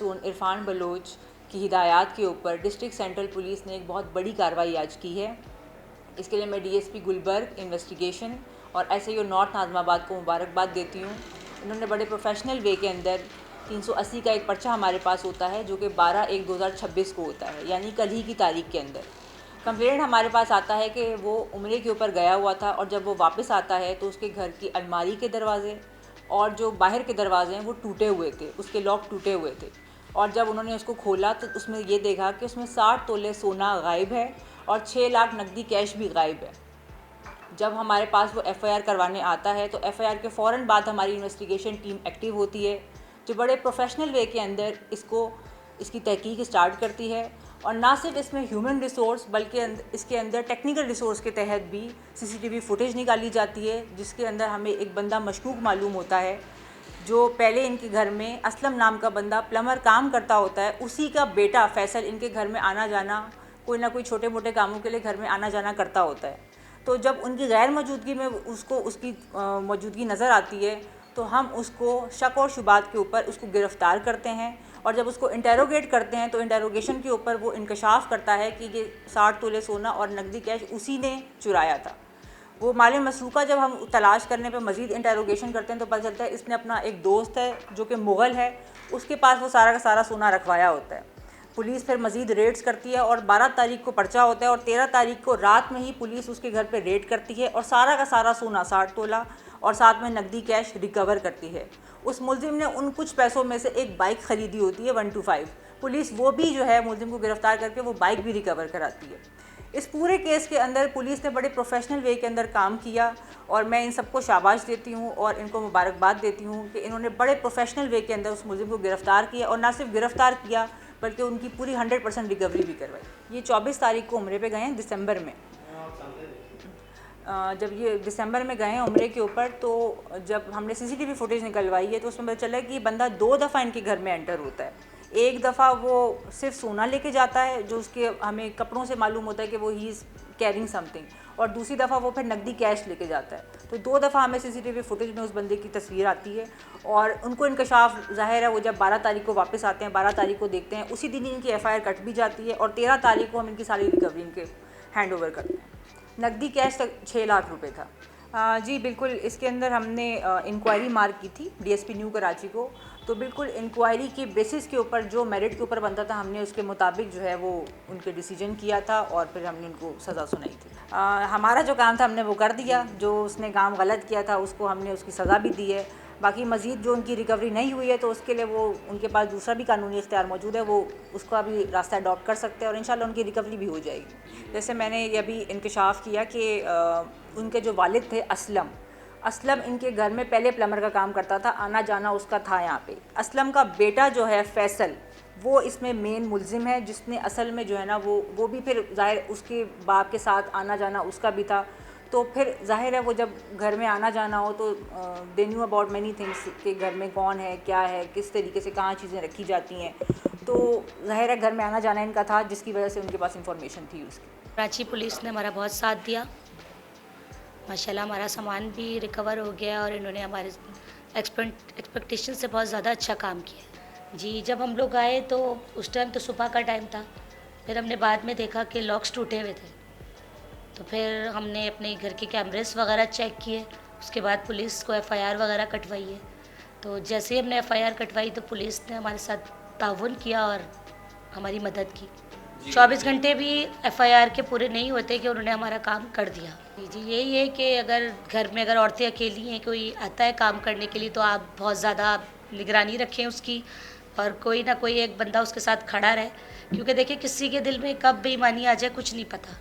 मासूम इरफान बलोच की हिदायत के ऊपर डिस्ट्रिक्ट सेंट्रल पुलिस ने एक बहुत बड़ी कार्रवाई आज की है। इसके लिए मैं डीएसपी गुलबर्ग इन्वेस्टिगेशन और एसआईओ नॉर्थ नाज़िमाबाद को मुबारकबाद देती हूँ। इन्होंने बड़े प्रोफेशनल वे के अंदर 380 का एक पर्चा हमारे पास होता है जो कि 12/1/2026 को होता है, यानी कल ही की तारीख के अंदर कंप्लेंट हमारे पास आता है कि वो उम्रे के ऊपर गया हुआ था और जब वो वापस आता है तो उसके घर की अलमारी के दरवाज़े और जो बाहर के दरवाजे हैं वो टूटे हुए थे, उसके लॉक टूटे हुए थे। और जब उन्होंने उसको खोला तो उसमें ये देखा कि उसमें 60 तोले सोना गायब है और 6 लाख नकदी कैश भी गायब है। जब हमारे पास वो एफआईआर करवाने आता है तो एफआईआर के फ़ौरन बाद हमारी इन्वेस्टिगेशन टीम एक्टिव होती है, जो बड़े प्रोफेशनल वे के अंदर इसकी तहकीक स्टार्ट करती है। और ना सिर्फ इसमें ह्यूमन रिसोर्स बल्कि इसके अंदर टेक्निकल रिसोर्स के तहत भी सीसीटीवी फुटेज निकाली जाती है, जिसके अंदर हमें एक बंदा मशकूक मालूम होता है जो पहले इनके घर में असलम नाम का बंदा प्लम्बर काम करता होता है, उसी का बेटा फैसल इनके घर में आना जाना कोई ना कोई छोटे मोटे कामों के लिए घर में आना जाना करता होता है। तो जब उनकी गैर मौजूदगी में उसकी मौजूदगी नज़र आती है तो हम उसको शक और शुबात के ऊपर उसको गिरफ़्तार करते हैं और जब उसको इंटेरोगेट करते हैं तो इंटेरोगेशन के ऊपर वो इंकशाफ करता है कि ये 60 तोले सोना और नकदी कैश उसी ने चुराया था। वो माल मसरूक़ा जब हम तलाश करने पे मज़ीद इंटेरोगेशन करते हैं तो पता चलता है इसने अपना एक दोस्त है जो कि मुग़ल है, उसके पास वो सारा का सारा सोना रखवाया होता है। पुलिस फिर मज़ीद रेड्स करती है और 12 तारीख को पर्चा होता है और 13 तारीख को रात में ही पुलिस उसके घर पे रेड करती है और सारा का सारा सोना 60 तोला और साथ में नकदी कैश रिकवर करती है। उस मुलजिम ने उन कुछ पैसों में से एक बाइक ख़रीदी होती है 125। पुलिस वो भी जो है मुलजिम को गिरफ़्तार करके वो बाइक भी रिकवर कराती है। इस पूरे केस के अंदर पुलिस ने बड़े प्रोफेशनल वे के अंदर काम किया और मैं इन सबको शाबाश देती हूँ और इनको मुबारकबाद देती हूँ कि इन्होंने बड़े प्रोफेशनल वे के अंदर उस मुलजिम को गिरफ़्तार किया और ना सिर्फ गिरफ़्तार किया बल्कि उनकी पूरी 100% रिकवरी भी करवाई। ये 24 तारीख को उम्रे पे गए हैं दिसंबर में। जब ये दिसंबर में गए हैं उम्रे के ऊपर तो जब हमने सीसीटीवी फुटेज निकलवाई है तो उसमें पता चला कि ये बंदा 2 दफ़ा इनके घर में एंटर होता है। एक दफ़ा वो सिर्फ सोना लेके जाता है जो उसके हमें कपड़ों से मालूम होता है कि वो ही इज़ कैरिंग समथिंग, और दूसरी दफ़ा वो फिर नकदी कैश लेके जाता है। तो 2 दफ़ा हमें सीसीटीवी फुटेज में उस बंदे की तस्वीर आती है और उनको इंकशाफ ज़ाहिर है वो जब 12 तारीख को वापस आते हैं, 12 तारीख को देखते हैं, उसी दिन ही इनकी एफआईआर कट भी जाती है और 13 तारीख को हम इनकी सारी रिकवरी इनके हैंड ओवर करते हैं। नकदी कैश तक 6 लाख रुपए था। जी बिल्कुल, इसके अंदर हमने इंक्वायरी मार्क की थी डीएसपी न्यू कराची को, तो बिल्कुल इंक्वायरी के बेसिस के ऊपर जो मेरिट के ऊपर बनता था हमने उसके मुताबिक जो है वो उनके डिसीजन किया था और फिर हमने उनको सज़ा सुनाई थी। हमारा जो काम था हमने वो कर दिया, जो उसने काम गलत किया था उसको हमने उसकी सज़ा भी दी है। बाकी मज़ीद जो उनकी रिकवरी नहीं हुई है तो उसके लिए वो उनके पास दूसरा भी कानूनी इख्तियार मौजूद है, वो उसका भी रास्ता अडॉप्ट कर सकते हैं और इंशाल्लाह उनकी रिकवरी भी हो जाएगी। जैसे मैंने ये अभी इंकशाफ किया कि उनके जो वालिद थे असलम इनके घर में पहले प्लम्बर का काम करता था, आना जाना उसका था यहाँ पे। असलम का बेटा जो है फैसल वो इसमें मेन मुलजिम है, जिसने असल में जो है ना वो भी फिर ज़ाहिर उसके बाप के साथ आना जाना उसका भी था। तो फिर ज़ाहिर है वो जब घर में आना जाना हो तो they knew about many things कि घर में कौन है, क्या है, किस तरीके से कहाँ चीज़ें रखी जाती हैं। तो ज़ाहिर है घर में आना जाना इनका था, जिसकी वजह से उनके पास इंफॉर्मेशन थी उसकी। कराची पुलिस ने हमारा बहुत साथ दिया, माशाल्लाह हमारा सामान भी रिकवर हो गया और इन्होंने हमारे एक्सपेक्टेशन से बहुत ज़्यादा अच्छा काम किया। जी जब हम लोग आए तो उस टाइम तो सुबह का टाइम था, फिर हमने बाद में देखा कि लॉक्स टूटे हुए थे, तो फिर हमने अपने घर के कैमरेस वगैरह चेक किए, उसके बाद पुलिस को एफआईआर वगैरह कटवाई है। तो जैसे ही हमने एफआईआर कटवाई तो पुलिस ने हमारे साथ ताउन किया और हमारी मदद की। 24 घंटे भी एफआईआर के पूरे नहीं होते कि उन्होंने हमारा काम कर दिया। जी यही है कि अगर घर में अगर औरतें अकेली हैं, कोई आता है काम करने के लिए तो आप बहुत ज़्यादा निगरानी रखें उसकी और कोई ना कोई एक बंदा उसके साथ खड़ा रहे, क्योंकि देखिए किसी के दिल में कब बेईमानी आ जाए कुछ नहीं पता।